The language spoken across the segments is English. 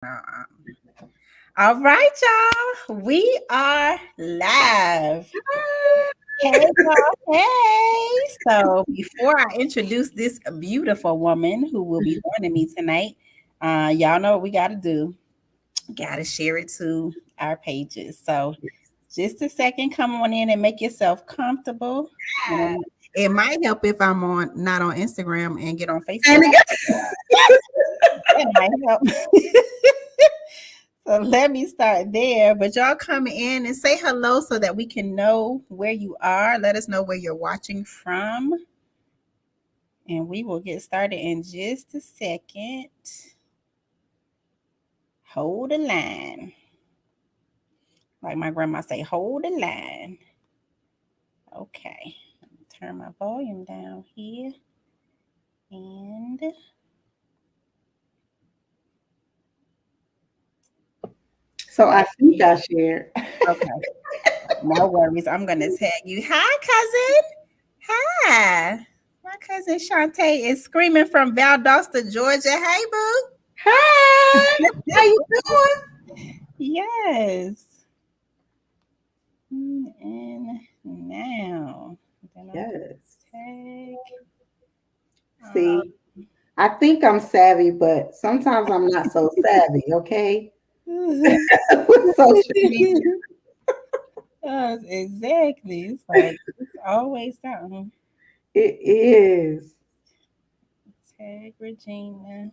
All right, y'all. We are live. Hey, y'all. Hey. So before I introduce this beautiful woman who will be joining me tonight, y'all know what we got to do. Got to share it to our pages. So just a second, come on in and make yourself comfortable. It might help if I'm not on Instagram and get on Facebook. That might help. So let me start there. But y'all come in and say hello so that we can know where you are. Let us know where you're watching from. And we will get started in just a second. Hold the line. Like my grandma say, hold the line. Okay. Turn my volume down here. And so I think I shared. Okay. No worries. I'm going to tag you. Hi, cousin. Hi. My cousin Shantae is screaming from Valdosta, Georgia. Hey, boo. Hi. How you doing? Yes. And now. Yes. Tag. See, I think I'm savvy, but sometimes I'm not so savvy, okay? With social media. Exactly. It's like it's always something. It is. Tag Regina.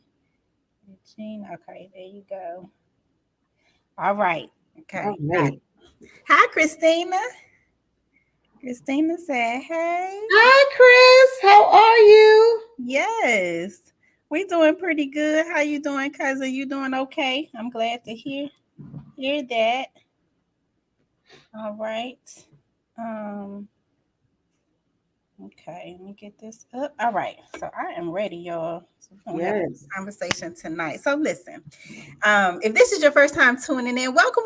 Regina. Okay, there you go. All right. Okay. All right. Hi, Christina. Christina said, hey. Hi, Chris. How are you? Yes. We doing pretty good. How you doing, cousin? You doing okay? I'm glad to hear that. All right. Um, okay, let me get this up. All right. So I am ready, y'all. So we're gonna have Yes. a conversation tonight. So listen. If this is your first time tuning in, welcome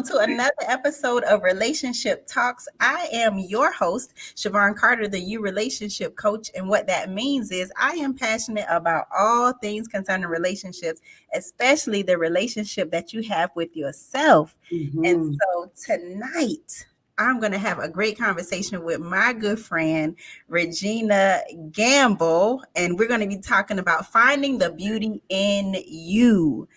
to another episode of Relationship Talks. I am your host, Siobhan Carter, the You Relationship Coach. And what that means is I am passionate about all things concerning relationships, especially the relationship that you have with yourself. And Mm-hmm. so tonight, I'm going to have a great conversation with my good friend, Regena Gamble, and we're going to be talking about finding the beauty in you.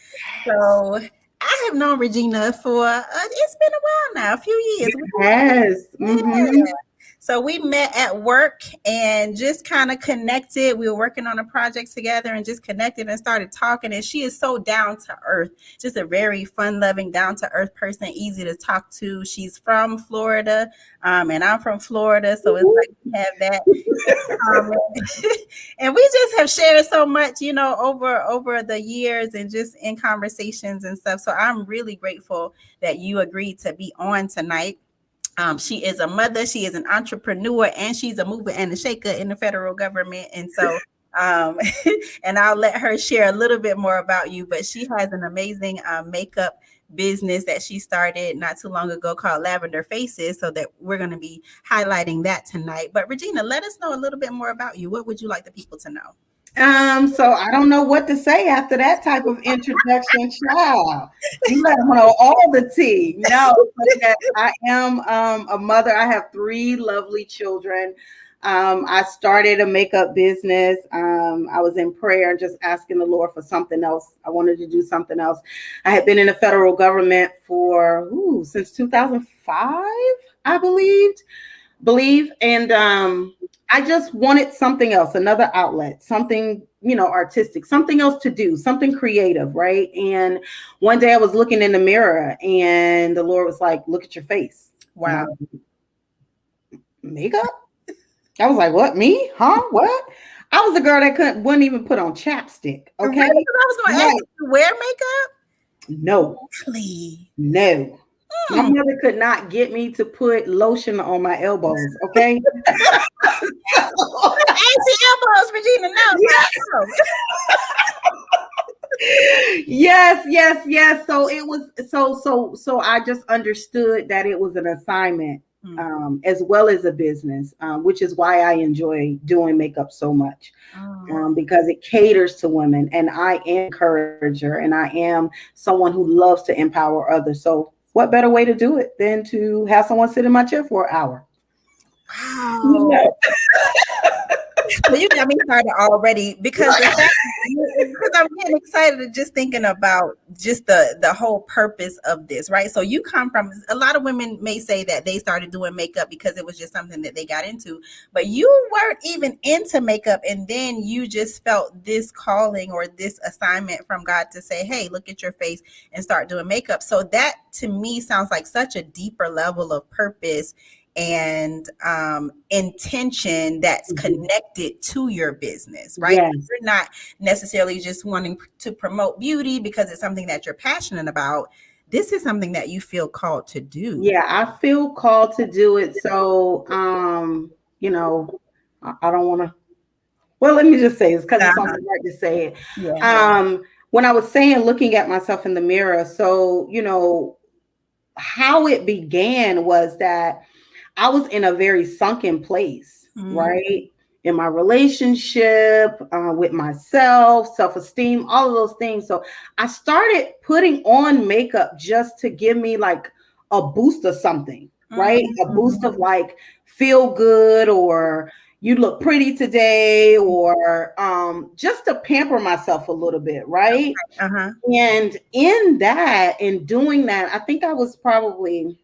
So I have known Regina for it's been a while now, a few years. Yes. Mm-hmm. Yeah. So we met at work and just kind of connected. We were working on a project together and just connected and started talking. And she is so down to earth, just a very fun loving, down to earth person, easy to talk to. She's from Florida, and I'm from Florida. So it's like we have that and we just have shared so much, over the years and just in conversations and stuff. So I'm really grateful that you agreed to be on tonight. She is a mother, she is an entrepreneur, and she's a mover and a shaker in the federal government. And so, and I'll let her share a little bit more about you, but she has an amazing makeup business that she started not too long ago called Lavender Faces. So that we're going to be highlighting that tonight. But Regina, let us know a little bit more about you. What would you like the people to know? So I don't know what to say after that type of introduction, child. You let them know all the tea. No, so yes, I am a mother. I have three lovely children. I started a makeup business. I was in prayer and just asking the Lord for something else. I wanted to do something else. I had been in the federal government for since 2005, I believe, and I just wanted something else, another outlet, something, artistic, something else to do, something creative, right? And one day I was looking in the mirror and the Lord was like, look at your face. And I Wow. was like, makeup? I was like, what, me? Huh? What? I was the girl that wouldn't even put on chapstick. Really? Okay. 'Cause I was going to ask Right. you to wear makeup? No, Really? no. My Hmm. mother could not get me to put lotion on my elbows. Okay. Auntie elbows, Regina. No, no, no. Yes. So it was so I just understood that it was an assignment Mm. as well as a business, which is why I enjoy doing makeup so much. Oh. Because it caters to women, and I am encourager, and I am someone who loves to empower others. So what better way to do it than to have someone sit in my chair for an hour? You Wow. know? So you got me started already because the fact because I'm getting excited just thinking about just the whole purpose of this, right? So you come from a lot of women may say that they started doing makeup because it was just something that they got into, but you weren't even into makeup, and then you just felt this calling or this assignment from God to say, "Hey, look at your face and start doing makeup." So that to me sounds like such a deeper level of purpose and intention that's Mhm. connected to your business, right? Yes. You're not necessarily just wanting to promote beauty because it's something that you're passionate about. This is something that you feel called to do. Yeah, I feel called to do it. So, you know, I don't want to. Well, let me just say it's because it's Uh-huh. something right to say it. Yeah. When I was saying looking at myself in the mirror, so how it began was that I was in a very sunken place, Mm, right? In my relationship, with myself, self esteem, all of those things. So I started putting on makeup just to give me like a boost of something, right? mhm, A boost mhm. of like feel good, or you look pretty today, or just to pamper myself a little bit, right? Uh-huh. And in that, in doing that, I think I was probably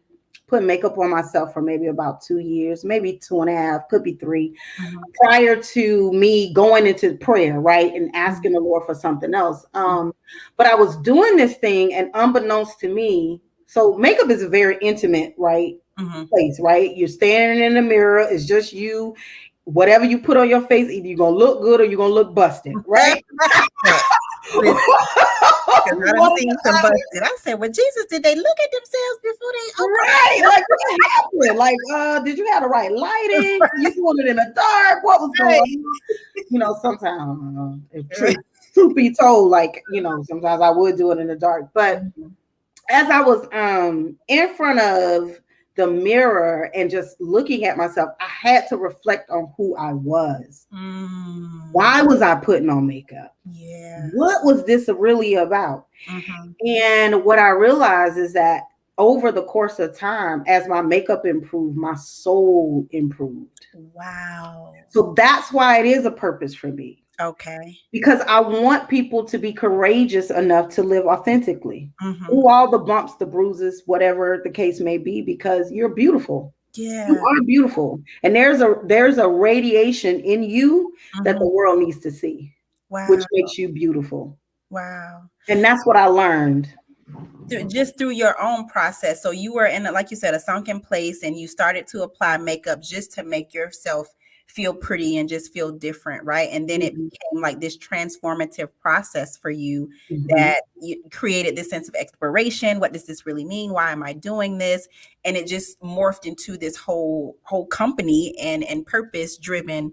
putting makeup on myself for maybe about 2 years, maybe 2.5, could be three, Mhm, prior to me going into prayer, right? And mhm, asking the Lord for something else. But I was doing this thing, and unbeknownst to me, so makeup is a very intimate, right? mhm. Place, right? You're standing in the mirror, it's just you. Whatever you put on your face, either you're gonna look good or you're gonna look busted, right? Look, listen, because I done One or seen the some other. busted. I said, well, Jesus, did they look at themselves before Right. they Like what happened? Like, did you have the right lighting? You doing it in the dark? What was going okay? on? Sometimes if Right. truth be told, like, sometimes I would do it in the dark. But Mhm. as I was in front of the mirror and just looking at myself, I had to reflect on who I was. Mm, Why was I putting on makeup? yeah. What was this really about? Mhm. And what I realized is that over the course of time, as my makeup improved, my soul improved. Wow. So that's why it is a purpose for me, Okay. because I want people to be courageous enough to live authentically Mhm. through all the bumps, the bruises, whatever the case may be, because you're beautiful. You Yeah. are beautiful. And there's a radiation in you that the Mhm. world needs to see, which Wow. makes you beautiful. Wow. And that's what I learned. Just through your own process. So you were in, like you said, a sunken place, and you started to apply makeup just to make yourself feel pretty and just feel different, right? And then it Mhm, became like this transformative process for you mhm. that you created this sense of exploration. What does this really mean? Why am I doing this? And it just morphed into this whole company and purpose driven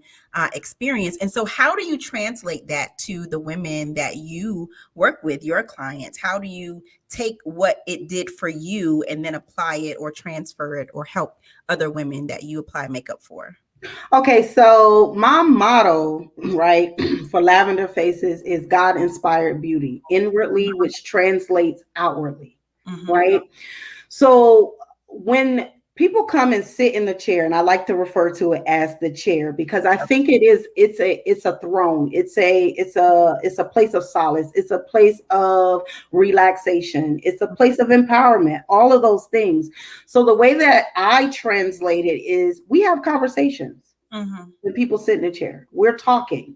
experience. And so, how do you translate that to the women that you work with, your clients? How do you take what it did for you and then apply it or transfer it or help other women that you apply makeup for? Okay, so my motto, right, for Lavender Faces is God inspired beauty, inwardly, which translates outwardly, Mm-hmm. right? So when people come and sit in the chair, and I like to refer to it as the chair, because I think it's a throne. It's a place of solace. It's a place of relaxation. It's a place of empowerment, all of those things. So the way that I translate it is we have conversations Mm-hmm. when people sit in a chair. We're talking.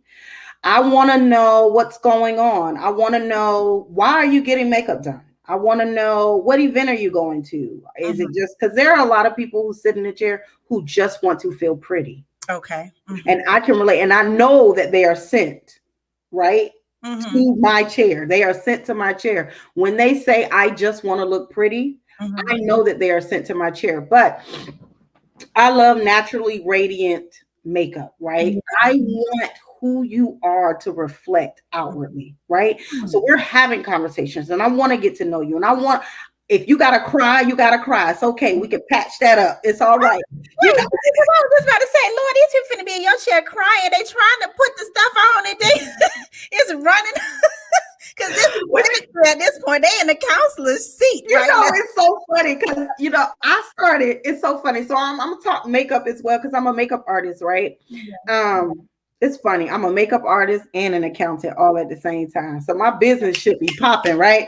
I want to know what's going on. I want to know, why are you getting makeup done? I want to know, what event are you going to? Is it Mm-hmm. just because there are a lot of people who sit in a chair who just want to feel pretty? Okay. Mm-hmm. And I can relate. And I know that they are sent, right, Mm-hmm. to my chair. They are sent to my chair. When they say, I just want to look pretty, Mm-hmm. I know that they are sent to my chair. But I love naturally radiant makeup, right? Yeah. I want who you are to reflect outwardly, right? So Mm-hmm. we're having conversations, and I want to get to know you, and If you gotta cry, you gotta cry. It's okay. We can patch that up. It's all right. You Right, know, because I was just about to say, Lord, these people finna be in your chair crying. They trying to put the stuff on and they it's running. Because this is ministry at this point. They in the counselor's seat right now. it's so funny because I started. It's so funny. So I'm gonna talk makeup as well because I'm a makeup artist, right? It's funny. I'm a makeup artist and an accountant all at the same time. So my business should be popping, right?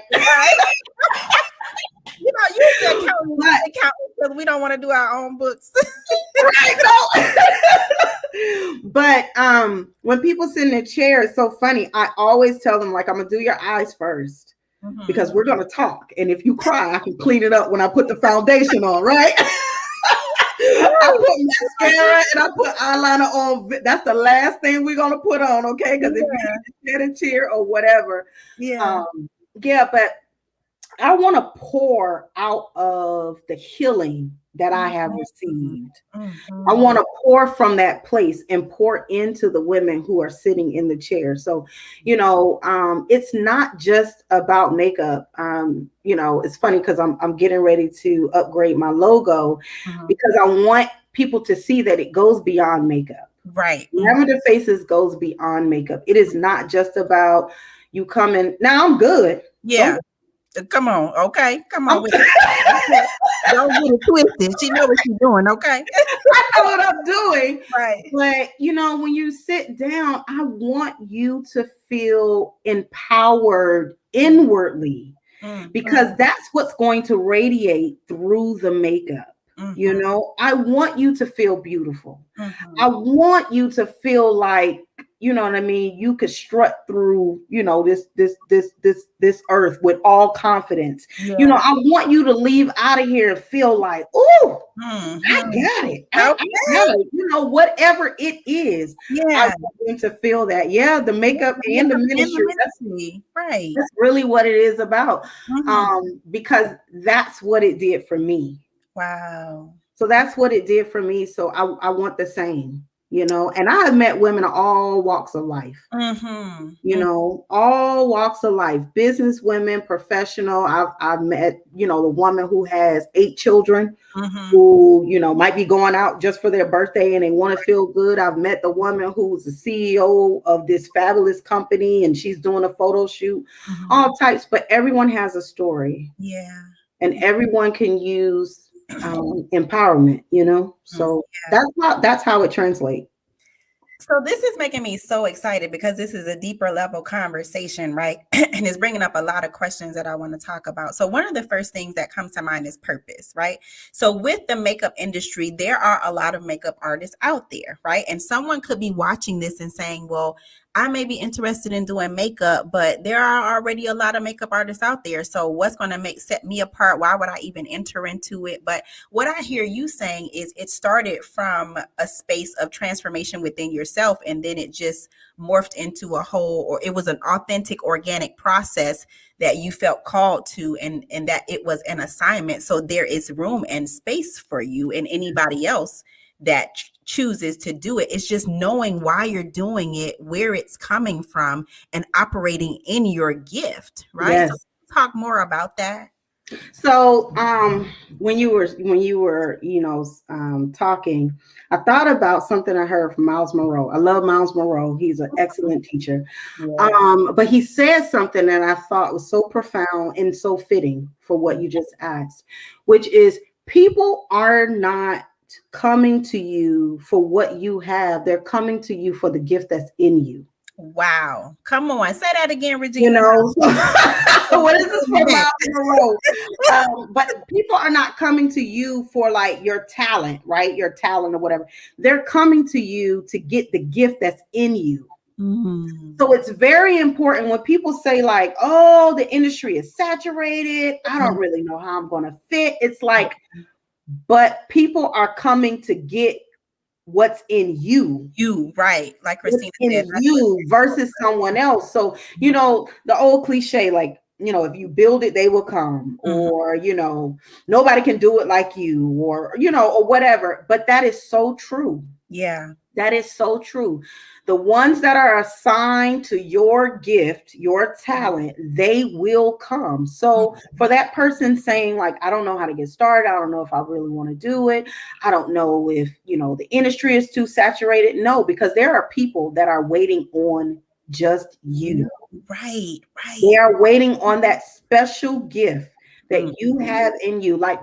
Usually accountants because we don't want to do our own books. But when people sit in the chair, it's so funny. I always tell them, like, I'm gonna do your eyes first because we're gonna talk. And if you cry, I can clean it up when I put the foundation on, right? I put mascara and I put eyeliner on. That's the last thing we're gonna put on, okay? Because if you get a chair or whatever, but I want to pour out of the healing that I have received. I want to pour from that place and pour into the women who are sitting in the chair. So, it's not just about makeup. It's funny because I'm getting ready to upgrade my logo because I want people to see that it goes beyond makeup. Right. Lavender Faces goes beyond makeup. It is not just about you coming. Now I'm good. Yeah. Come on, okay? Come on with it. Don't get it twisted. She know what she's doing, okay? I know what I'm doing. Right. But, when you sit down, I want you to feel empowered inwardly because that's what's going to radiate through the makeup. I want you to feel beautiful. I want you to feel like, you know what I mean? You could strut through, this earth with all confidence. Yeah. I want you to leave out of here and feel like, oh, I got it. I got it. Whatever it is. Yeah. I want them to feel that. Yeah, the makeup and the ministry. Right. That's really what it is about. Because that's what it did for me. Wow. So that's what it did for me. So I want the same. And I have met women of all walks of life, all walks of life, business women, professional. I've met, the woman who has 8 children who, might be going out just for their birthday and they want to feel good. I've met the woman who's the CEO of this fabulous company and she's doing a photo shoot, all types, but everyone has a story. Yeah. And everyone can use empowerment, so that's how it translates. So this is making me so excited because this is a deeper level conversation, right? And it's bringing up a lot of questions that I want to talk about. So one of the first things that comes to mind is purpose, right? So with the makeup industry, there are a lot of makeup artists out there, right? And someone could be watching this and saying, well, I may be interested in doing makeup, but there are already a lot of makeup artists out there. So what's going to set me apart? Why would I even enter into it? But what I hear you saying is it started from a space of transformation within yourself, and then it just morphed into a whole, or it was an authentic, organic process that you felt called to, and that it was an assignment. So there is room and space for you and anybody else that chooses to do it. It's just knowing why you're doing it, where it's coming from, and operating in your gift, right? Yes. So talk more about that. So when you were talking, I thought about something I heard from Miles Monroe. I love Miles Monroe. He's an excellent teacher. Yeah. But he said something that I thought was so profound and so fitting for what you just asked, which is people are not coming to you for what you have. They're coming to you for the gift that's in you. Wow. Come on. Say that again, Regina. What is this for Miles Monroe? But people are not coming to you for like your talent, right? Your talent or whatever. They're coming to you to get the gift that's in you. So it's very important when people say like, oh, the industry is saturated. I don't really know how I'm going to fit. It's like, but people are coming to get what's in you. Right? Like Christina said, in you versus someone else. So the old cliche, like if you build it, they will come, or nobody can do it like you, or or whatever. But that is so true. Yeah. That is so true. The ones that are assigned to your gift, your talent, they will come. So for that person saying like, I don't know how to get started. I don't know if I really want to do it. I don't know if, the industry is too saturated. No, because there are people that are waiting on just you. Right, They right. are waiting on that special gift that you Mhm. have in you. Like,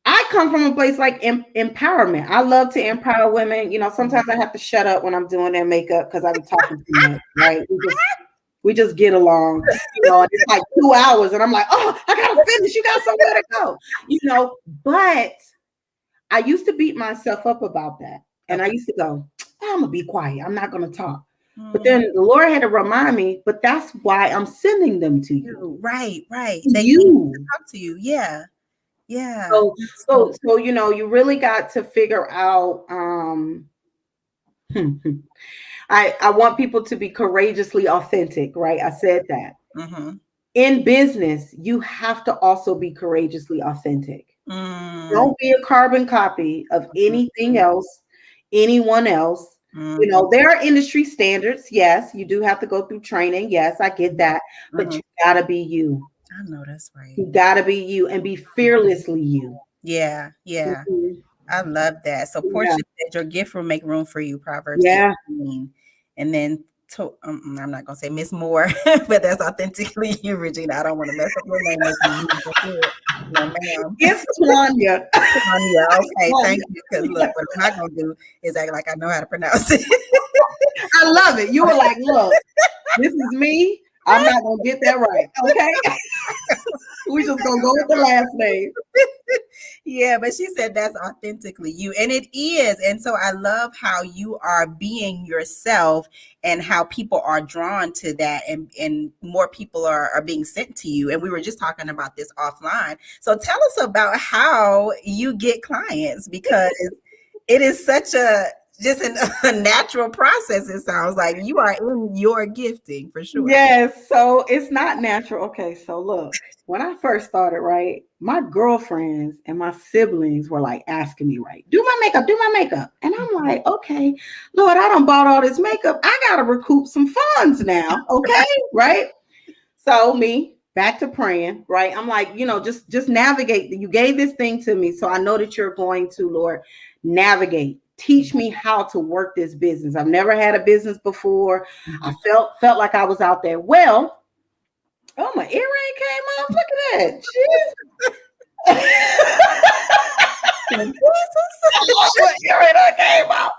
I come from a place like empowerment. I love to empower women. Sometimes I have to shut up when I'm doing their makeup because I be talking too much, right? We just get along, and it's like 2 hours, and I'm like, oh, I gotta finish. You got somewhere to go, But I used to beat myself up about that, and I Okay. used to go, I'm gonna be quiet. I'm not gonna talk. But Mm, then the Lord had to remind me, but that's why I'm sending them to you. right, right. They need to You. talk to you. Yeah, yeah. So, so, so, you really got to figure out. I want people to be courageously authentic, right? I said that. Mm-hmm. In business, you have to also be courageously authentic. Mm, Don't be a carbon copy of anything mhm, else, anyone else. mhm, There are industry standards. Yes, you do have to go through training. Yes, I get that. But mhm. you gotta be you. I know that's right. You gotta be you and be fearlessly you. Yeah, yeah. Mhm. I love that. So Yeah. Portia said, "Your gift will make room for you." Proverbs Yeah. 18, and then I'm not gonna say Miss Moore, but that's authentically you, Regina. I don't want to mess up your name, making you just do it. No, ma'am. It's Tanya. Tanya. Okay, Tanya. thank you. Because look, what I'm not gonna do is act like I know how to pronounce it. I love it. You were like, look, this is me. I'm not gonna get that right. Okay. We just gonna go with the last name. Yeah, but she said that's authentically you. And it is. And so I love how you are being yourself and how people are drawn to that and more people are being sent to you. And we were just talking about this offline. So tell us about how you get clients because it is such a natural process. It sounds like you are in your gifting for sure. Yes, so it's not natural. Okay, so look, when I first started, right, my girlfriends and my siblings were like asking me, right, do my makeup, do my makeup. And I'm like, okay, Lord, I done bought all this makeup. I gotta recoup some funds now. Okay, right? So me back to praying, right? I'm like, just navigate. You gave this thing to me, so I know that you're going to, Lord, navigate. Teach me how to work this business. I've never had a business before. I Mhm. felt like I was out there. Well, oh, my earring came off. Look at that. Oh, my earring done came off.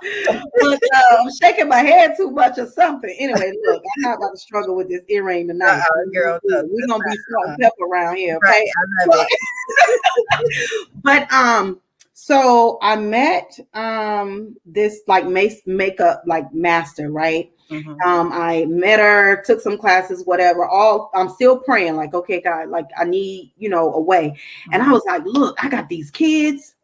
But I'm shaking my head too much or something. Anyway, look, I'm not about to struggle with this earring tonight. Girl, no, We're that's gonna be salt not and pepper around here, right. okay? I love it. But so I met this like makeup like master, right? Mhm. I met her, took some classes, whatever. All I'm still praying, like, okay, God, like I need, a way. And I Mhm. was like, look, I got these kids.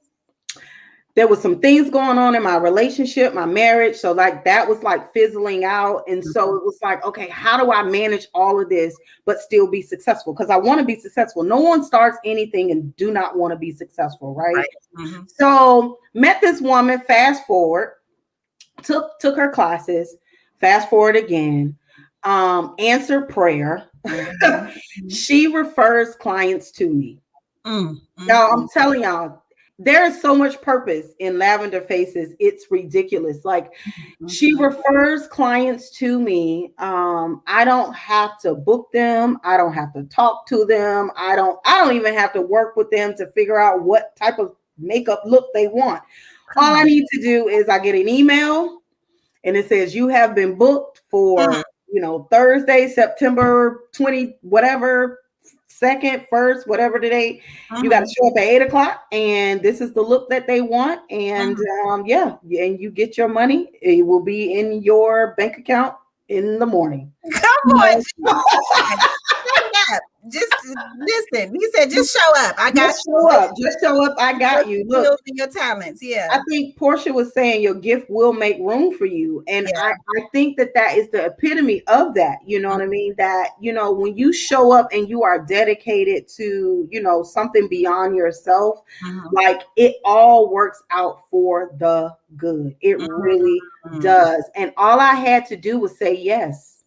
There was some things going on in my relationship, my marriage. So like that was like fizzling out. And so Mhm. it was like, okay, how do I manage all of this but still be successful? Because I want to be successful. No one starts anything and do not want to be successful, right? Right. Mhm. So met this woman, fast forward, took her classes, fast forward again, answered prayer. Mhm. Mhm. She refers clients to me. Mm, mm, Y'all, I'm mm, telling y'all, there is so much purpose in Lavender Faces. It's ridiculous. Like she mhm. refers clients to me. I don't have to book them. I don't have to talk to them. I don't even have to work with them to figure out what type of makeup look they want. Come All I on. need to do is I get an email and it says you have been booked Mhm. for, Thursday, September 20, whatever, second, first, whatever the date. You got to Mhm. show up at 8 o'clock, and this is the look that they want. And Mhm. yeah, and you get your money. It will be in your bank account in the morning. Come on, No. Jesus. up. Just listen. He said, just show up. I got Just show up. Just show up. I got you. Look, skills and your talents. Yeah. I think Portia was saying your gift will make room for you. And Yeah. I think that is the epitome of that. You know what I mean? That, when you show up and you are dedicated to, something beyond yourself, like it all works out for the good. It really does. And all I had to do was say yes.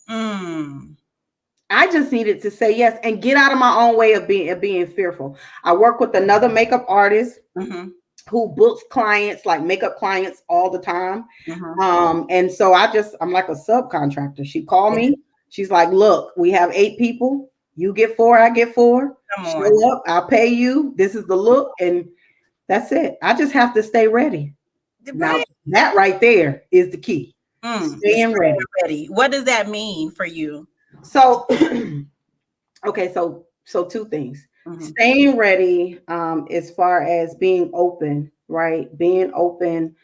I just needed to say yes and get out of my own way of being fearful. I work with another makeup artist who books clients, like makeup clients, all the time. And so I'm like a subcontractor. She called me. She's like, look, we have 8 people. You get 4, I get 4. Show up, I'll pay you. This is the look. And that's it. I just have to stay ready. Now, that right there is the key. Staying ready. What does that mean for you? So, okay, so 2 things. Staying ready, as far as being open, right? Being open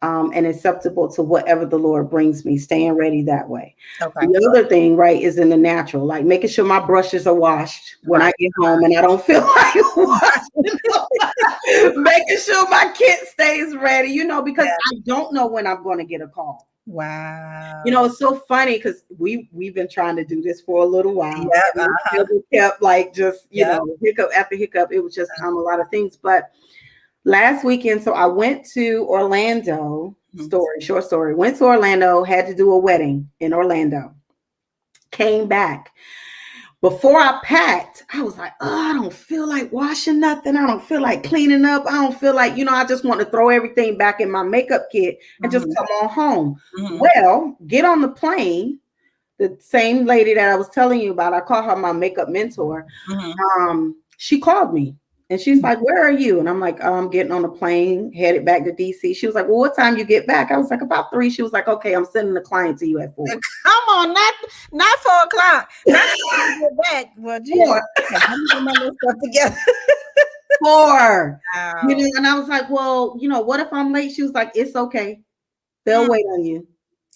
and acceptable to whatever the Lord brings me, staying ready that way. Okay. The other thing, right, is in the natural, like making sure my brushes are washed when I get home and I don't feel like washing them. Making sure my kit stays ready, because I don't know when I'm going to get a call. Wow. It's so funny because we've been trying to do this for a little while. It kept like just, hiccup after hiccup. It was just a lot of things. But last weekend, so I went to Orlando, short story, went to Orlando, had to do a wedding in Orlando, came back. Before I packed, I was like, oh, I don't feel like washing nothing. I don't feel like cleaning up. I don't feel like, I just want to throw everything back in my makeup kit and just come on home. Well, get on the plane. The same lady that I was telling you about, I call her my makeup mentor. She called me. And she's like, where are you? And I'm like, I'm getting on a plane, headed back to DC. She was like, well, what time you get back? I was like, about 3. She was like, okay, I'm sending the client to you at 4. Come on, not 4 o'clock. Not get back. Well, geez, let me get my little stuff together. 4. Wow. And I was like, well, what if I'm late? She was like, it's okay. They'll wait on you.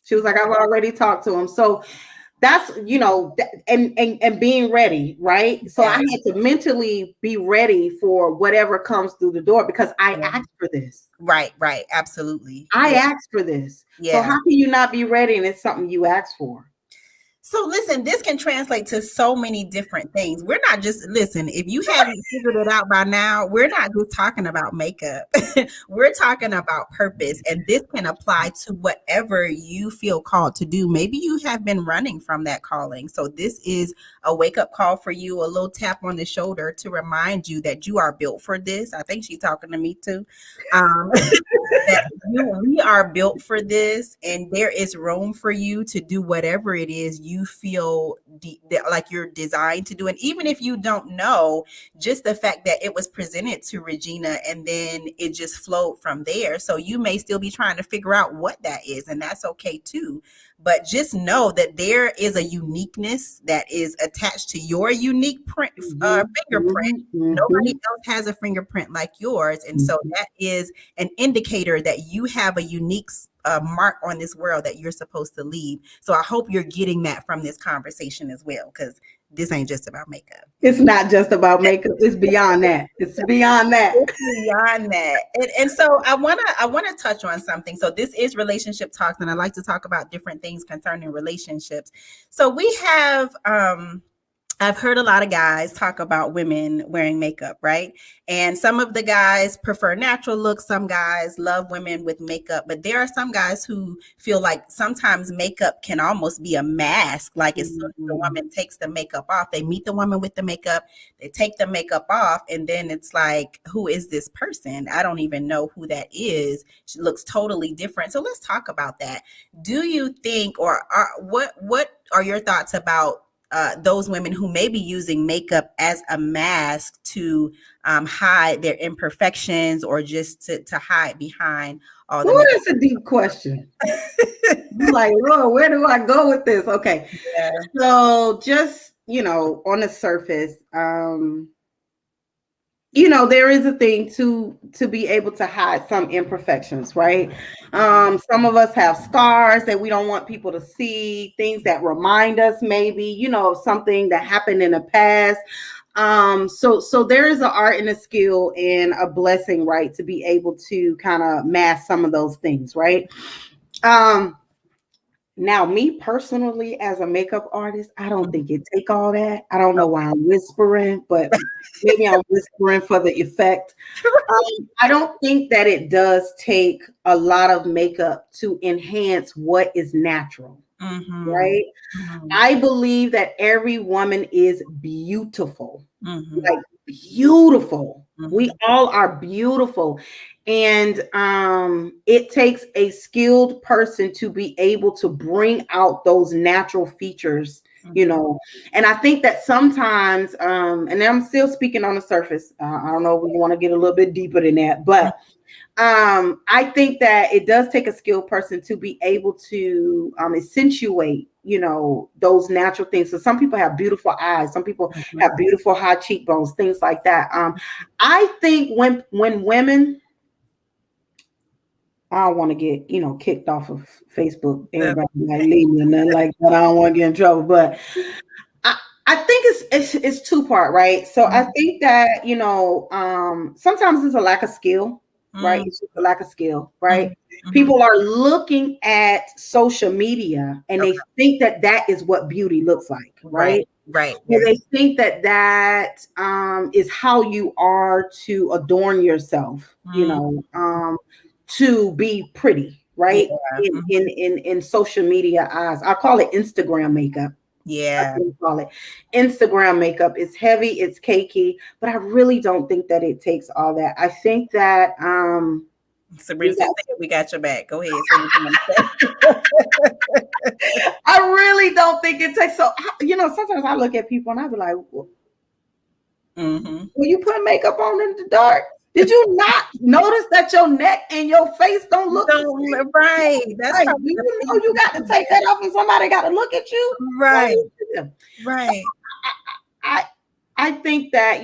She was like, I've already talked to them. So that's, and being ready, right? So I had to mentally be ready for whatever comes through the door because I asked for this. Right. Absolutely. I asked for this. So how can you not be ready and it's something you asked for? So listen, this can translate to so many different things. We're not just, listen, if you haven't figured it out by now, we're not just talking about makeup. We're talking about purpose. And this can apply to whatever you feel called to do. Maybe you have been running from that calling. So this is a wake-up call for you, a little tap on the shoulder to remind you that you are built for this. I think she's talking to me too. That we are built for this, and there is room for you to do whatever it is you feel like you're designed to do. And even if you don't know, just the fact that it was presented to Regena and then it just flowed from there. So you may still be trying to figure out what that is, and that's okay too. But just know that there is a uniqueness that is attached to your unique fingerprint. Nobody else has a fingerprint like yours. And so that is an indicator that you have a unique mark on this world that you're supposed to leave. So I hope you're getting that from this conversation as well, because this ain't just about makeup. It's not just about makeup. It's beyond that. It's beyond that. It's beyond that. And so I wanna touch on something. So this is Relationship Talks, and I like to talk about different things concerning relationships. So we have I've heard a lot of guys talk about women wearing makeup, right? And some of the guys prefer natural looks. Some guys love women with makeup, but there are some guys who feel like sometimes makeup can almost be a mask. Like as soon as the woman takes the makeup off, they meet the woman with the makeup, they take the makeup off, and then it's like, who is this person? I don't even know who that is. She looks totally different. So let's talk about that. Do you think, or what are your thoughts about those women who may be using makeup as a mask to hide their imperfections, or just to hide behind all the makeup? That's a deep question. I'm like, Lord, where do I go with this? Okay. Yeah. So just, on the surface, there is a thing to be able to hide some imperfections, right? Some of us have scars that we don't want people to see, things that remind us maybe, of something that happened in the past. So there is an art and a skill and a blessing, right, to be able to kind of mask some of those things, right? Um, Now, me personally, as a makeup artist, I don't think it take all that. I don't know why I'm whispering, but maybe I'm whispering for the effect. I don't think that it does take a lot of makeup to enhance what is natural, Mm-hmm. right? Mm-hmm. I believe that every woman is beautiful, Mm-hmm. like beautiful. We Mm-hmm. all are beautiful. And it takes a skilled person to be able to bring out those natural features, And I think that sometimes, and I'm still speaking on the surface. I don't know if we want to get a little bit deeper than that, but I think that it does take a skilled person to be able to accentuate, those natural things. So some people have beautiful eyes, some people Mm-hmm. have beautiful high cheekbones, things like that. I think when women, I don't want to get, kicked off of Facebook. That's Everybody like leave me and nothing like that. I don't want to get in trouble, but I, I think it's two part, right? So I think that sometimes it's a lack of skill, right? mm-hmm. It's just a lack of skill, right? Mm-hmm. People are looking at social media and they Okay. think that that is what beauty looks like, Right. right? Right. So Very. they think that that is how you are to adorn yourself, Mm, to be pretty, yeah. right? In Mhm. in in social media eyes, I call it Instagram makeup. That's Yeah. what we call it. Instagram makeup. It's heavy, it's cakey, but I really don't think that it takes all that. I think that Sabrina we said, got, "We got your back. Go ahead. Say what you want to say." I really don't think it takes so sometimes I look at people and I be like, well, Mm-hmm. you put makeup on in the dark? Did you not notice that your neck and your face don't look the No, same? right. That's Like, do probably the you know thing you got to people take that off and somebody got to look at you? Like, right. so Right. I I think that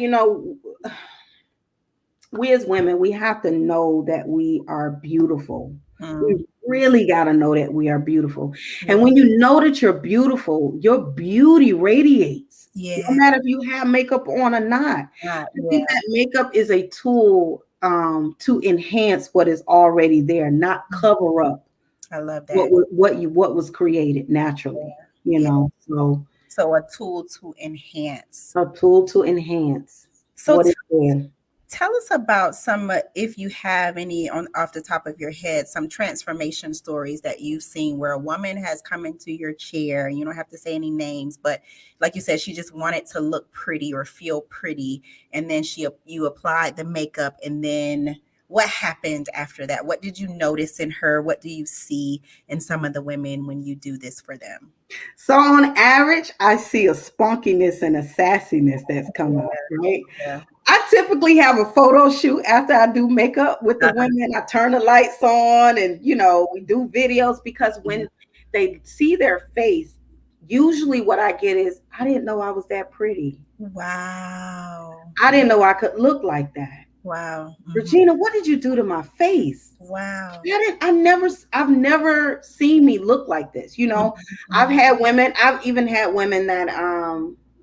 we as women, we have to know that we are beautiful. Mm, We really got to know that we are beautiful. And yeah. when you know that you're beautiful, your beauty radiates. No Yeah. matter if you have makeup on or not. I think Yeah. that makeup is a tool to enhance what is already there, not cover up I love what that. what was created naturally. Yeah. So So a tool to enhance. a tool to enhance So what is there. tell us about some, if you have any on off the top of your head, some transformation stories that you've seen where a woman has come into your chair. You don't have to say any names, but like you said, she just wanted to look pretty or feel pretty, and then you applied the makeup, and then what happened after that? What did you notice in her? What do you see in some of the women when you do this for them? So on average, I see a spunkiness and a sassiness that's come Yeah, out, right? yeah. I typically have a photo shoot after I do makeup with the Uh-huh. women. I turn the lights on and we do videos because Mhm. when they see their face, usually what I get is, I didn't know I was that pretty. Wow. I didn't know I could look like that. Wow. Mhm. Regina, what did you do to my face? Wow. I've never seen me look like this. Mhm, mhm. I've even had women that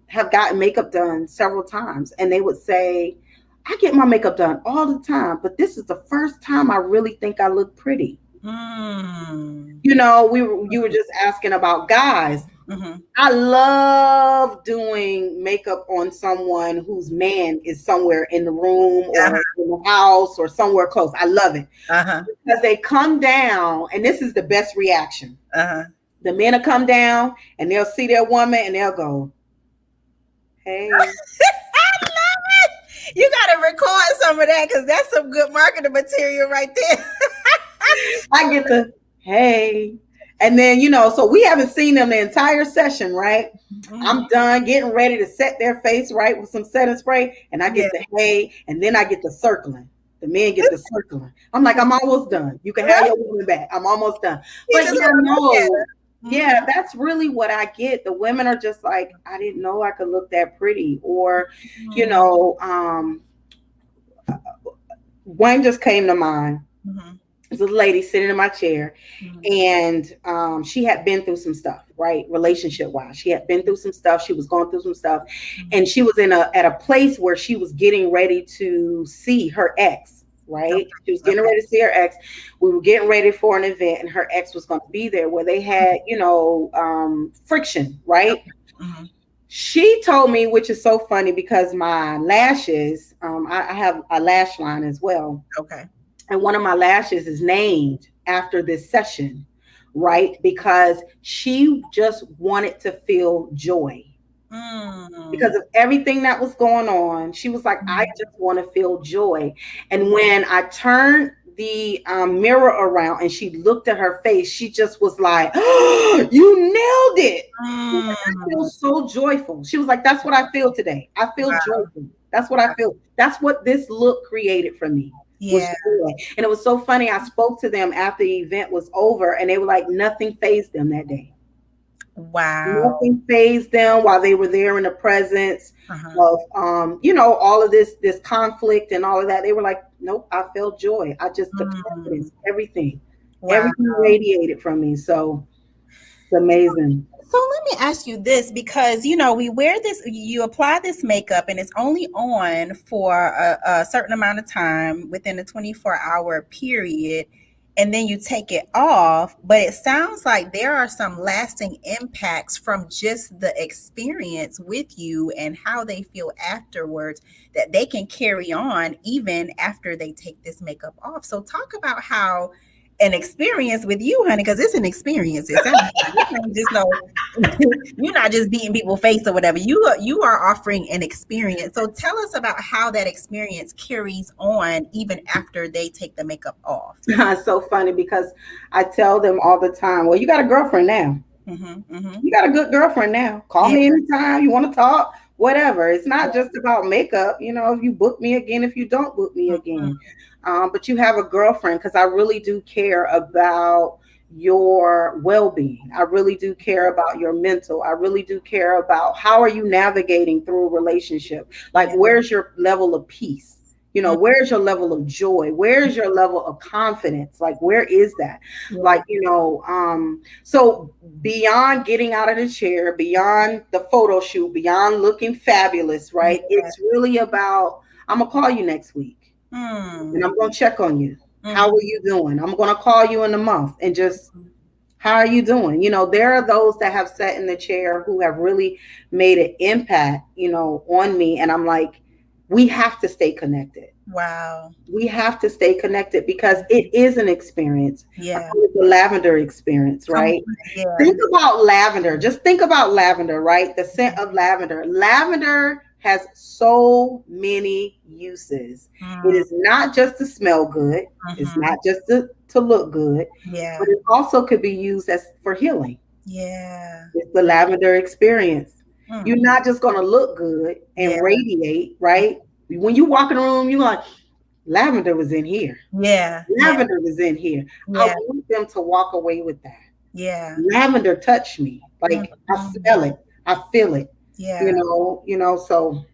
have gotten makeup done several times and they would say, I get my makeup done all the time, but this is the first time I really think I look pretty. Mm. You were just asking about guys. Mhm. I love doing makeup on someone whose man is somewhere in the room or Uh-huh, in the house or somewhere close. I love it uh-huh, because they come down, and this is the best reaction. uh-huh. The men will come down and they'll see their woman and they'll go, "Hey." I love it. You gotta record some of that because that's some good marketing material right there. I get the "Hey." And then, so we haven't seen them the entire session, right? Mhm. I'm done getting ready to set their face right with some setting spray, and I Yeah. get the "Hey," and then I get the circling. The men get the circling. I'm like, I'm almost done. You can have Right? your woman back. I'm almost done. You But just yeah, want to look at no, her. yeah, Mhm. that's really what I get. The women are just like, I didn't know I could look that pretty, or, you Mhm. know, one just came to mind. Mm-hmm. There's a lady sitting in my chair, Mm-hmm. and she had been through some stuff, right? Relationship wise, she had been through some stuff. She was going through some stuff, and she was at a place where she was getting ready to see her ex. Okay. Right, she was getting Okay. ready to see her ex. We were getting ready for an event, and her ex was going to be there, where they had, friction. Right. Okay. Mm-hmm. She told me, which is so funny because my lashes, I have a lash line as well, Okay. and one of my lashes is named after this session, right? Because she just wanted to feel joy Mm-hmm. because of everything that was going on. She was like, I just want to feel joy. And when I turned the mirror around and she looked at her face, she just was like, oh, you nailed it. She was like, I feel Mm-hmm. so joyful. She was like, that's what I feel today. I feel Wow. joyful. That's what I feel. That's what this look created for me, was Yeah. joy. And it was so funny. I spoke to them after the event was over, and they were like, nothing phased them that day. Wow. Nothing phased them while they were there in the presence Uh-huh. of all of this conflict and all of that. They were like, nope, I felt joy. I just, the Mm. confidence, everything, Wow. everything radiated from me. So it's amazing. So let me ask you this, because we wear this, you apply this makeup and it's only on for a certain amount of time within a 24-hour period, and then you take it off. But it sounds like there are some lasting impacts from just the experience with you and how they feel afterwards, that they can carry on even after they take this makeup off. So talk about how an experience with you, honey, because it's an experience. It sounds like you ain't just no, you're not just beating people's face or whatever. You are offering an experience. So tell us about how that experience carries on even after they take the makeup off. It's so funny because I tell them all the time, well, you got a girlfriend now. Mm-hmm, mm-hmm. You got a good girlfriend now. Call Yeah. me anytime you want to talk, whatever. It's not just about makeup. If you book me again, if you don't book me again. But you have a girlfriend, because I really do care about your well-being. I really do care about your mental. I really do care about how are you navigating through a relationship. Like, Yeah. where's your level of peace? Mm. Where's your level of joy? Where's your level of confidence? Like, where is that? Yeah. Like, so beyond getting out of the chair, beyond the photo shoot, beyond looking fabulous, right? Yeah. It's really about, I'm gonna call you next week and Mm. I'm gonna check on you. How Mm. are you doing? I'm gonna call you in a month and just, how are you doing? There are those that have sat in the chair who have really made an impact, on me. And I'm like, we have to stay connected. Wow. We have to stay connected because it is an experience. I Yeah. call it the lavender experience, Come right? on. Yeah. Think about lavender. Just think about lavender, right? The scent of lavender. Lavender has so many uses. It Mm. is not just to smell good. It's Mm-hmm. not just to look good, Yeah. but it also could be used as for healing. Yeah. It's the Yeah. lavender experience. Mm. You're not just going to look good Yeah. and radiate, right? When you walk in a room, you're like, lavender was in here. Yeah. Yeah. Lavender was in here. I Yeah. want them to walk away with that. Yeah. Lavender touched me. Like, I Mhm. smell it. I feel it. Yeah. So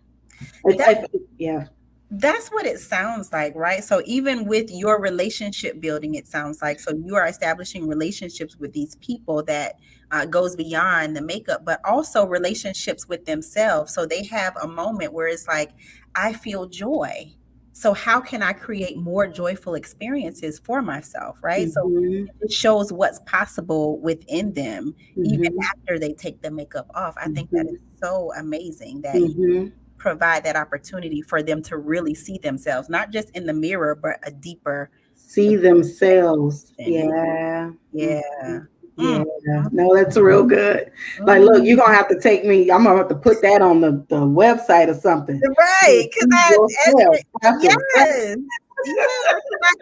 That yeah. that's what it sounds like, right? So even with your relationship building, it sounds like, so you are establishing relationships with these people that goes beyond the makeup, but also relationships with themselves. So they have a moment where it's like, I feel joy. So how can I create more joyful experiences for myself, right? So Mm-hmm. it shows what's possible within them even Mm-hmm. after they take the makeup off. I think that Mm-hmm. is so amazing that Mm-hmm. provide that opportunity for them to really see themselves, not just in the mirror, but a deeper See themselves. evaluation. Yeah. Yeah. Mhm. Yeah. Mm, No, that's real good. Like, mm. look, you're gonna have to take me. I'm gonna have to put that on the website or something. Right, because See I, as yourself after that. yes, yes,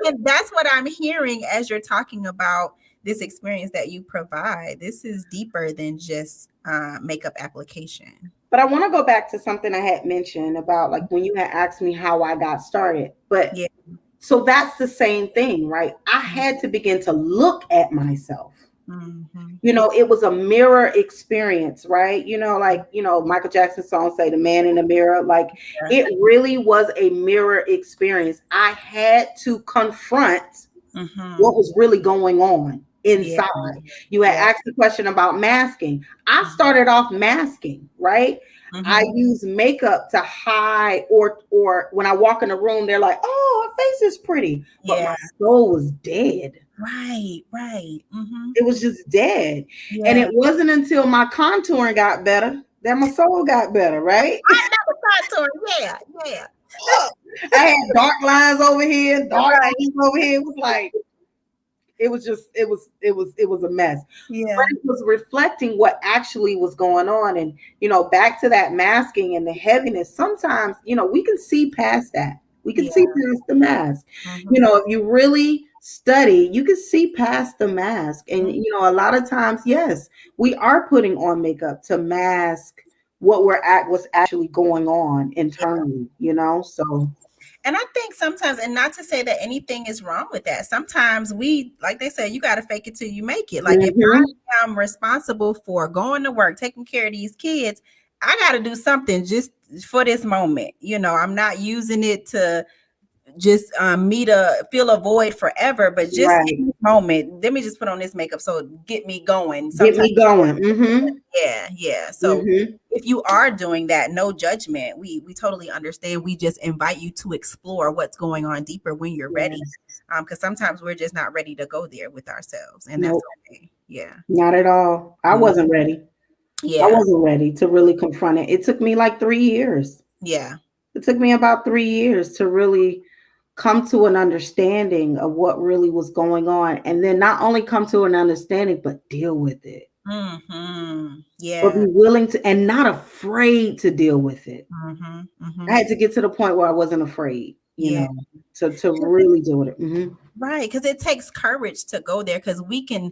'cause that's what I'm hearing as you're talking about this experience that you provide. This is deeper than just makeup application. But I want to go back to something I had mentioned about, like, when you had asked me how I got started. But Yeah. so that's the same thing, right? I had to begin to look at myself. Mm-hmm. It was a mirror experience, right? Like, Michael Jackson's song say the man in the mirror, like Yeah. it really was a mirror experience. I had to confront Mm-hmm. what was really going on Yeah. inside. You had Yeah. asked the question about masking. I started off masking, right? I Mm-hmm. use makeup to hide, or when I walk in the room, they're like, "Oh, her face is pretty," but my Yeah. soul was dead. Right. Right. Mm-hmm. It was just dead. And Yeah. it wasn't until my contouring got better that my soul got better, right? I never thought to her. Yeah. Yeah. I had dark lines over here, dark Right. lines over here. It was like, it was a mess. But Yeah. it was reflecting what actually was going on. And, back to that masking and the heaviness, sometimes, we can see past that. We can Yeah. see past the mask. Mm-hmm. If you really study, you can see past the mask. And, a lot of times, yes, we are putting on makeup to mask what's actually going on internally, so. And I think sometimes, and not to say that anything is wrong with that, sometimes we, like they said, you got to fake it till you make it. Like if Mhm. I am responsible for going to work, taking care of these kids, I got to do something just for this moment. I'm not using it to just me to fill a void forever, but just Right. in this moment, let me just put on this makeup so get me going. Get Sometimes, me going. Mhm. yeah, yeah. So Mhm. if you are doing that, no judgment. We totally understand. We just invite you to explore what's going on deeper when you're ready. Yes. Because sometimes we're just not ready to go there with ourselves, and that's Nope. okay. Yeah. Not at all. I Mm. wasn't ready. I Yeah. wasn't ready to really confront it. It took me like 3 years. Yeah. It took me about 3 years to really come to an understanding of what really was going on. And then not only come to an understanding, but deal with it. Mm-hmm. But Yeah. be willing to, and not afraid to deal with it. Mm-hmm. I Mm-hmm. had to get to the point where I wasn't afraid, Yeah. to really deal with it. Mhm. Right. Because it takes courage to go there because we can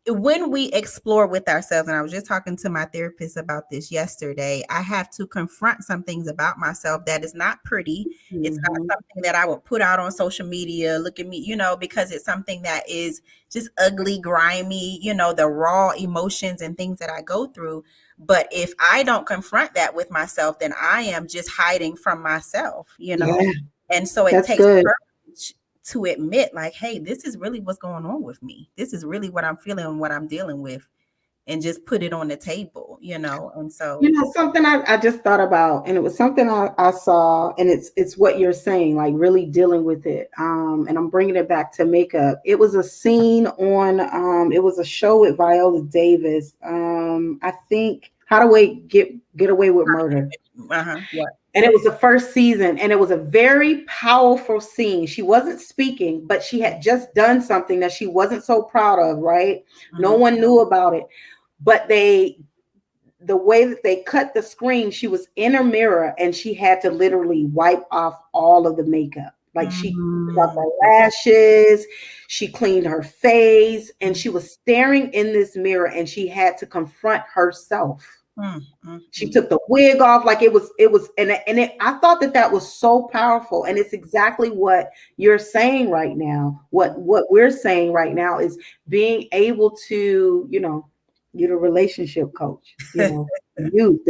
when we explore with ourselves, and I was just talking to my therapist about this yesterday, I have to confront some things about myself that is not pretty. It's not Mhm. something that I would put out on social media. Look at me, because it's something that is just ugly, grimy, the raw emotions and things that I go through. But if I don't confront that with myself, then I am just hiding from myself. Yeah, And so it that's takes good. courage to admit, like, hey, this is really what's going on with me. This is really what I'm feeling and what I'm dealing with, and just put it on the table. And so, Something I just thought about, and it was something I saw, and it's what you're saying, like really dealing with it. And I'm bringing it back to makeup. It was a scene on, it was a show with Viola Davis. I think How to Get Away with Murder. yeah. And it was the first season, and it was a very powerful scene. She wasn't speaking, but she had just done something that she wasn't so proud of, right? No Mhm. one knew about it, but the way that they cut the screen, she was in her mirror and she had to literally wipe off all of the makeup. Like she took off Mm. her lashes, she cleaned her face, and she was staring in this mirror and she had to confront herself. Mm, mm, She mm. took the wig off, like it was, I thought that was so powerful. And it's exactly what you're saying right now. What we're saying right now is being able to, you're the relationship coach, the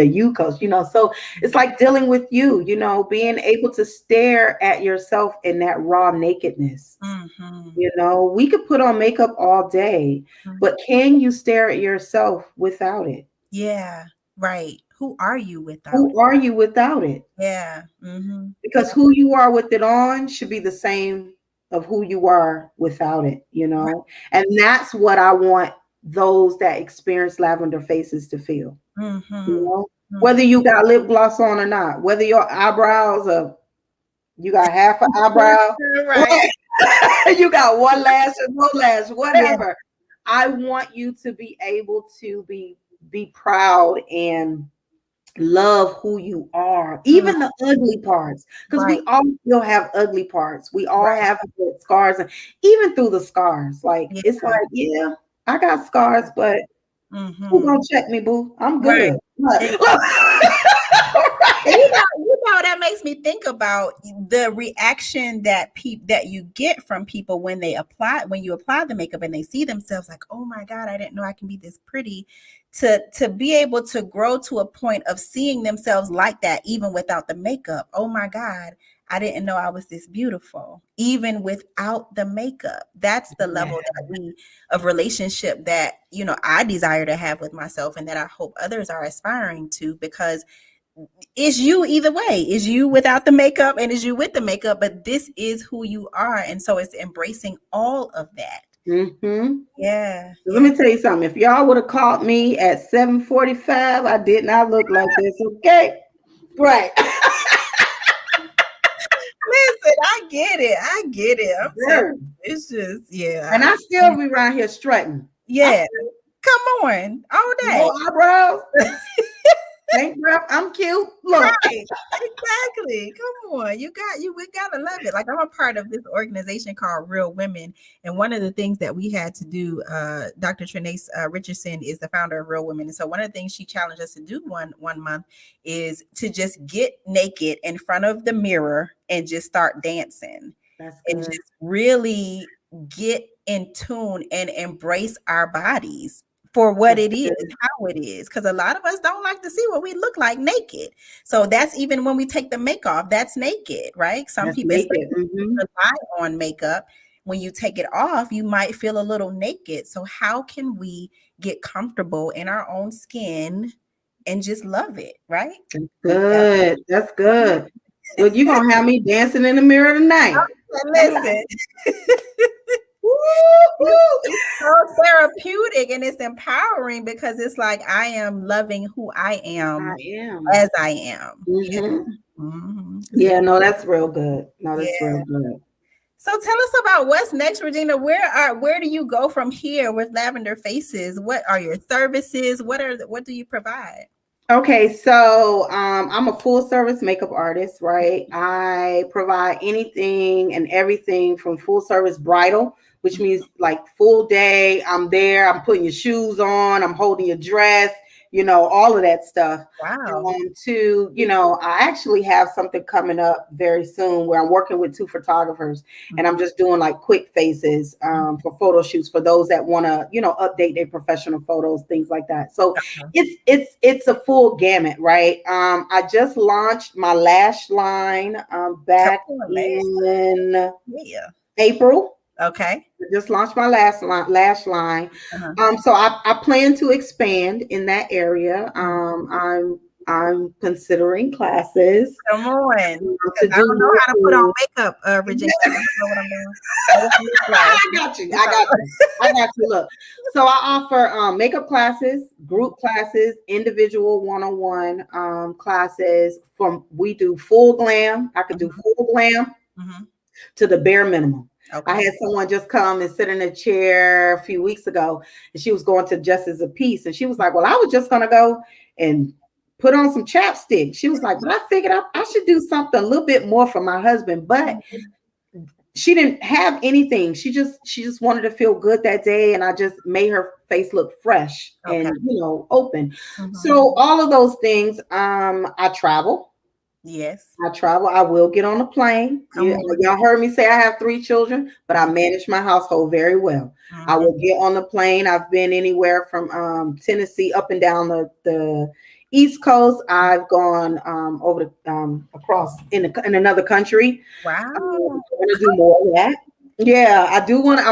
you coach, so it's like dealing with being able to stare at yourself in that raw nakedness. Mhm. We could put on makeup all day, Mhm. but can you stare at yourself without it? Yeah, right. Who are you without it? Who are you without it? Yeah. Mhm. Because who you are with it on should be the same of who you are without it. Right. And that's what I want those that experience lavender faces to feel. Mhm. Whether Mhm. you got lip gloss on or not, whether your eyebrows are, you got half an eyebrow, Right. you got one lash or no lash, Yeah. whatever. I want you to be able to be proud and love who you are, Mm. even the ugly parts, because we Right. all still have ugly parts. We all Right. have scars, and even through the scars, like it's Yeah. like, yeah, I got scars, but who Mhm. gonna check me, boo? I'm Right. good. Look, Exactly. right. that makes me think about the reaction that that you get from people when you apply the makeup and they see themselves like, oh my God, I didn't know I can be this pretty. To be able to grow to a point of seeing themselves like that, even without the makeup. Oh my God, I didn't know I was this beautiful, even without the makeup. That's the level of relationship that, I desire to have with myself and that I hope others are aspiring to, because it's you either way. It's you without the makeup and it's you with the makeup, but this is who you are. And so it's embracing all of that. Mm-hmm. Yeah. Let me tell you something. If y'all would have called me at 7:45, I did not look like this. Okay. Right. Listen, I get it. I'm telling you, it's just, And I still be around here strutting. Yeah. Come on. All day. No eyebrows. Thank you. I'm cute. Look. Right. Exactly. Come on. We gotta love it. Like, I'm a part of this organization called Real Women. And one of the things that we had to do, Dr. Trinace Richardson is the founder of Real Women. And so one of the things she challenged us to do one month is to just get naked in front of the mirror and just start dancing. That's good. And just really get in tune and embrace our bodies for what it is, how it is. Because a lot of us don't like to see what we look like naked. So that's even when we take the makeup off, that's naked, right? Some people rely on makeup. When you take it off, you might feel a little naked. So how can we get comfortable in our own skin and just love it, right? Good. That's good. Look, you're going to have me dancing in the mirror tonight. Listen. It's so therapeutic and it's empowering because it's like I am loving who I am as I am. Mm-hmm. Yeah, no, that's real good. No, that's real good. So tell us about what's next, Regina. Where do you go from here with Lavender Faces? What are your services? What do you provide? Okay, so I'm a full service makeup artist, right? I provide anything and everything from full service bridal, which means like full day. I'm there. I'm putting your shoes on. I'm holding your dress. All of that stuff. Wow. I actually have something coming up very soon where I'm working with 2 photographers and I'm just doing like quick faces for photo shoots for those that want to, update their professional photos, things like that. So it's a full gamut, right? I just launched my lash line back in April. Okay. I just launched my lash line. So I plan to expand in that area. I'm considering classes. Come on. I don't know how to put on makeup, Regina. You know what I'm doing? I got you. Look. So I offer makeup classes, group classes, individual one-on-one classes. We do full glam. I could do full glam to the bare minimum. Okay. I had someone just come and sit in a chair a few weeks ago, and she was going to Justice of Peace, and she was like, well, I was just going to go and put on some chapstick. She was like, but I figured I should do something a little bit more for my husband, but she didn't have anything. She just wanted to feel good that day, and I just made her face look fresh and open. So all of those things. I travel. Yes. I travel. I will get on a plane. Y'all heard me say I have 3 children, but I manage my household very well. I will get on the plane. I've been anywhere from Tennessee up and down the East Coast. I've gone over across in another country. Wow. I want to do more of that. Yeah, I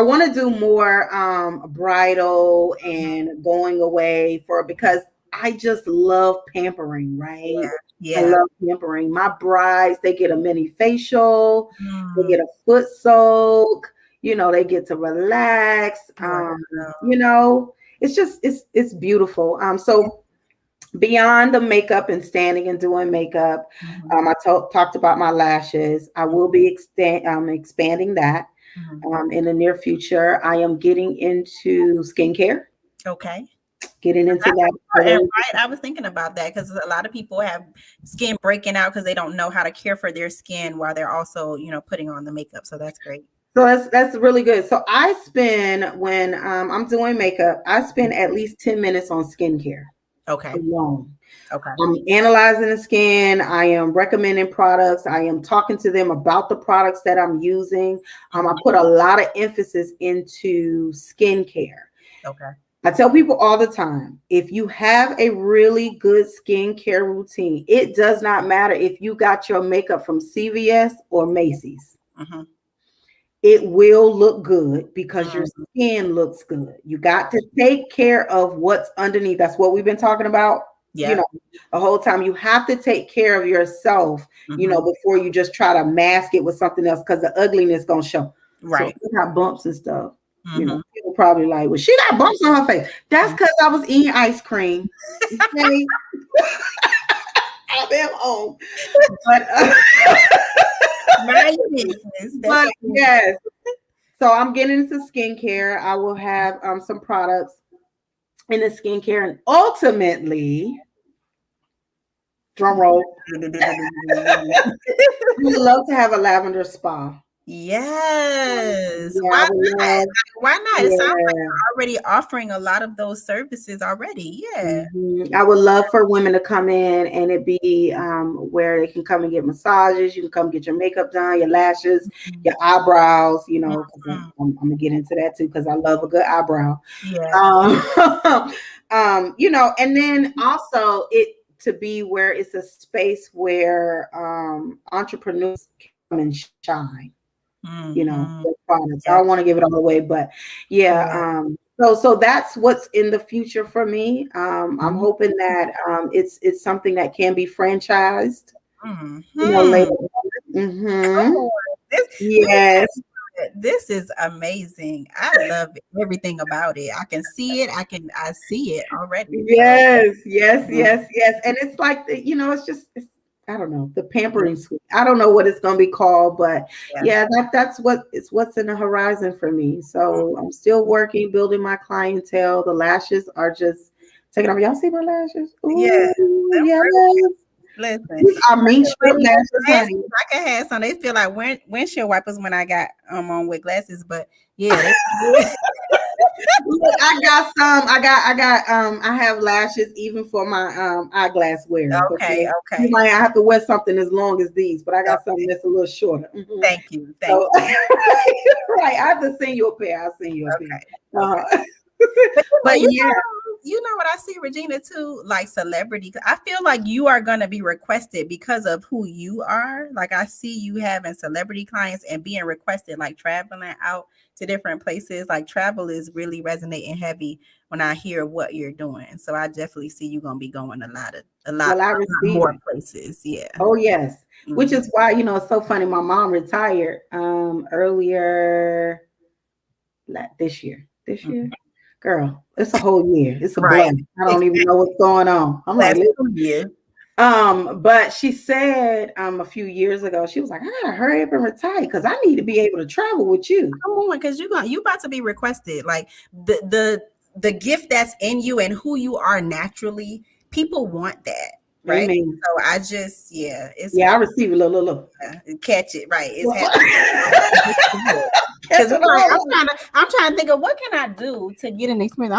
want to do more bridal and going away because I just love pampering, right? Yeah. I love pampering. My brides, they get a mini facial, they get a foot soak, they get to relax. It's beautiful. So beyond the makeup and standing and doing makeup, I talked about my lashes. I will be expanding that in the near future. I am getting into skincare. Okay. Getting into that. Right. I was thinking about that because a lot of people have skin breaking out because they don't know how to care for their skin while they're also, putting on the makeup. So that's great. So that's really good. So when I'm doing makeup, I spend at least 10 minutes on skincare. Okay. alone. Okay. I'm analyzing the skin. I am recommending products. I am talking to them about the products that I'm using. I put a lot of emphasis into skincare. Okay. I tell people all the time, if you have a really good skincare routine, it does not matter if you got your makeup from CVS or Macy's. Mm-hmm. It will look good because your Mm-hmm. skin looks good. You got to take care of what's underneath. That's what we've been talking about, Yeah. the whole time. You have to take care of yourself, Mm-hmm. before you just try to mask it with something else, because the ugliness gonna show. So if Right. you got bumps and stuff, Mm-hmm. people probably like, well, she got bumps on her face. That's because I was eating ice cream. Okay. I've been home. But Mind your business. That's but okay. yes. So I'm getting into skincare. I will have some products in the skincare, and ultimately, drum roll, we would love to have a lavender spa. Yes. Yeah, I Why would not? love. Why not? It sounds like Yeah. you're already offering a lot of those services already. Yeah. I would love for women to come in and it be where they can come and get massages. You can come get your makeup done, your lashes, your eyebrows. 'Cause Mhm. I'm gonna get into that too because I love a good eyebrow. Yeah. Um, and then also it to be where it's a space where entrepreneurs can come and shine. Mhm. With products. I Yeah. don't want to give it all away, but yeah. Yeah. So that's what's in the future for me. I'm Mhm. hoping that it's something that can be franchised. Later. Mhm. Come Mm-hmm. on. Let me tell Yes. you what, this is amazing. I love everything about it. I can see it. I see it already. So, Yes, yes, yeah. yes, yes. And it's like I don't know, the pampering suite. I don't know what it's gonna be called, but Yeah. yeah, what's in the horizon for me. So I'm still working, building my clientele. The lashes are just taking off. Y'all see my lashes? Yeah. Ooh, Them yes. Listen, These are I mean can street wear those lashes, glasses. honey. I can have some. They feel like windshield wipers when I got on with glasses, but yeah, they Look, I got some. I have lashes even for my eyeglass wearers. okay, Okay. You okay, might have to wear something as long as these, but I got something okay. that's a little shorter. Thank you, thank So you. right, I have to send you a pair. I'll send you a pair. Okay, okay. Uh, But but yeah, you know what I see, Regina, too, like celebrity. I feel like you are gonna be requested because of who you are. Like I see you having celebrity clients and being requested, like traveling out to different places. Like travel is really resonating heavy when I hear what you're doing. So I definitely see you gonna be going well, I a lot receive more it. places. Yeah. Oh yes, which Mhm. is why it's so funny. My mom retired earlier this year. This year, Mhm. girl, it's a whole year. It's a blur. Right. I don't even Exactly. know what's going on. I'm like, Last 2 years. but she said a few years ago, she was like, I gotta hurry up and retire because I need to be able to travel with you. Come on, because you about to be requested. Like the gift that's in you and who you are naturally, people want that, right? Amen. So I just it's Yeah, I happening. receive it. Look. Catch it, right? It's Look. happening. Because Catch it's it like all. I'm trying to think of what can I do to get an experience.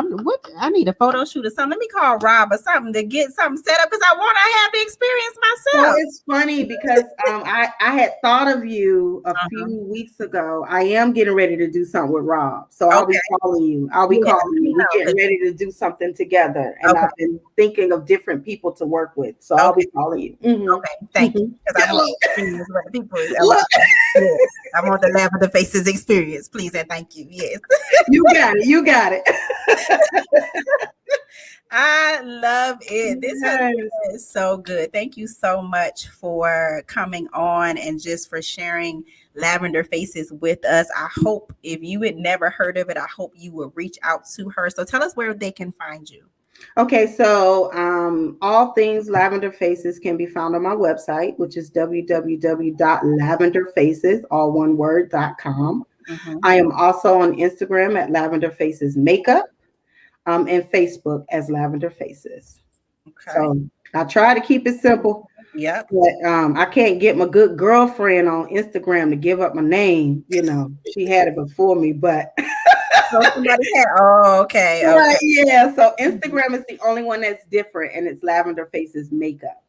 I need a photo shoot or something. Let me call Rob or something to get something set up because I want to have the experience So myself. it's funny because I had thought of you a Uh-huh. few weeks ago. I am getting ready to do something with Rob. So I'll be Okay. calling you. I'll be Yeah, calling let me you. We're know. getting ready to do something together. And Okay. I've been thinking of different people to work with. So I'll Okay. be calling you. Okay, thank you. Because I want Look, to experience what the people I want. look, Yeah, I want the Lavender Faces experience, please and thank you. Yes, you got it. You got it. I love it. This has Yes. been so good. Thank you so much for coming on and just for sharing Lavender Faces with us. I hope if you had never heard of it, I hope you will reach out to her. So tell us where they can find you. Okay, so all things Lavender Faces can be found on my website, which is www.lavenderfaces, all one word.com. Mhm. I am also on Instagram at Lavender Faces Makeup, and Facebook as Lavender Faces. Okay. So I try to keep it simple, Yep. but I can't get my good girlfriend on Instagram to give up my name. She had it before me, but So somebody had. Oh, okay, Right, okay. yeah. So Mhm. Instagram is the only one that's different, and it's Lavender Faces makeup.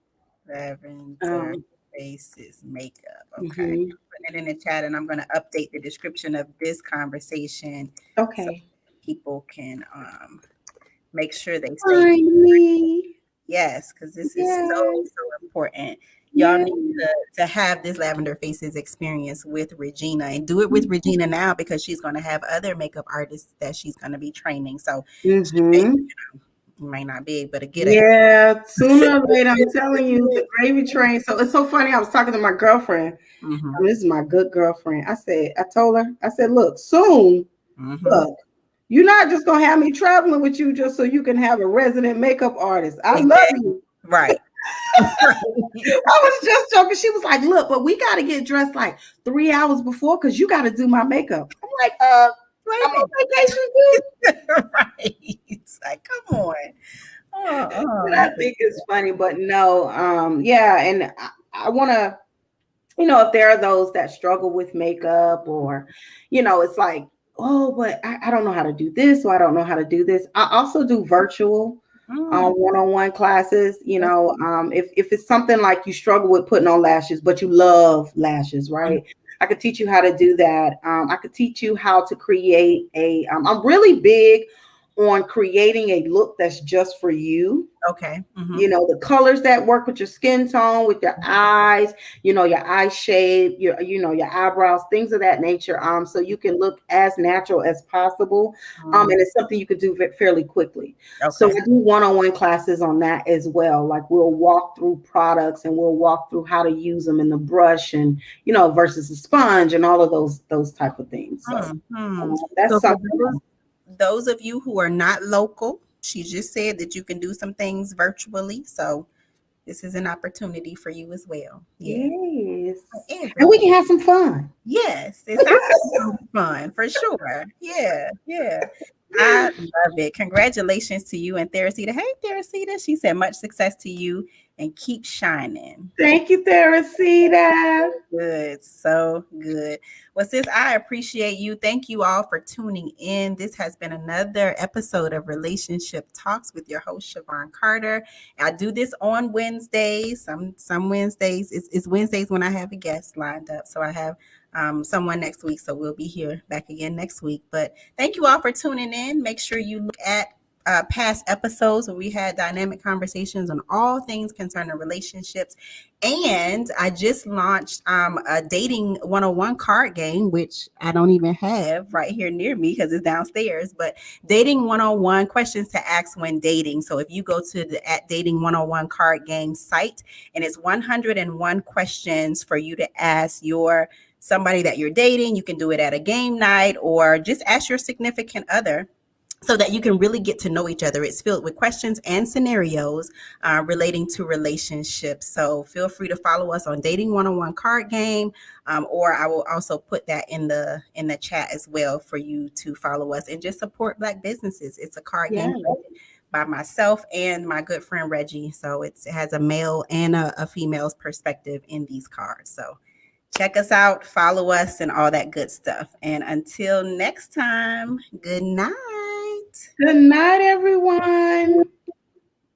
Lavender Um, Faces makeup. Okay, I'm mhm. putting it in the chat, and I'm going to update the description of this conversation so Okay. people can make sure they stay. Find me. Yes, because this is Yeah. so important. Y'all Yeah. need to have this Lavender Faces experience with Regina and do it with Regina now because she's going to have other makeup artists that she's going to be training. So she Mm-hmm. may not be able to get a Yeah. Sooner or later, I'm telling you, the gravy train. So it's so funny. I was talking to my girlfriend. hmm This is my good girlfriend. I told her, I said, look, soon, hmm look, you're not just gonna have me traveling with you just so you can have a resident makeup artist. I love Exactly. you. Right. Right. I was just joking. She was like, look, but we got to get dressed like 3 hours before because you got to do my makeup. I'm like, Wait I'm a on vacation too. minute. Right. It's like, come on. But Yeah. I think it's funny, but no, yeah, and I want to, if there are those that struggle with makeup or, it's like, oh, but I don't know how to do this, or I don't know how to do this. I also do virtual Mm, one-on-one classes. that's If it's something like you struggle with putting on lashes, but you love lashes, mm, right? I could teach you how to do that. I could teach you how to create I'm really big on creating a look that's just for you. okay. The colors that work with your skin tone, with your eyes, your eye shape, your eyebrows, things of that nature, so you can look as natural as possible, Mm, and it's something you could do fairly quickly. So okay. I do one-on-one classes on that as well. Like we'll walk through products and we'll walk through how to use them in the brush and versus a sponge and all of those type of things. So Mm. that's So for something those of you who are not local, she just said that you can do some things virtually. So this is an opportunity for you as well. Yes. yes, and we Everyone. can have some fun. Yes, it sounds like it's gonna be fun for sure. Yeah, yeah. I love it. Congratulations to you and Theresita. Hey, Theresita. She said much success to you and keep shining. Thank you, Teresita. Good. So good. Well, sis, I appreciate you. Thank you all for tuning in. This has been another episode of Relationship Talks with your host, Siobhan Carter. I do this on Wednesdays. Some Wednesdays. It's Wednesdays when I have a guest lined up. So I have someone next week. So we'll be here back again next week. But thank you all for tuning in. Make sure you look at past episodes where we had dynamic conversations on all things concerning relationships. And I just launched a dating 101 card game, which I don't even have right here near me because it's downstairs. But dating 101 questions to ask when dating. So if you go to the at dating 101 card game site, and it's 101 questions for you to ask your somebody that you're dating. You can do it at a game night or just ask your significant other so that you can really get to know each other. It's filled with questions and scenarios relating to relationships. So feel free to follow us on Dating 101 Card Game, or I will also put that in the chat as well for you to follow us and just support Black businesses. It's a card game Yeah. by myself and my good friend Reggie. So it has a male and a female's perspective in these cards. So check us out, follow us, and all that good stuff. And until next time, good night. Good night, everyone.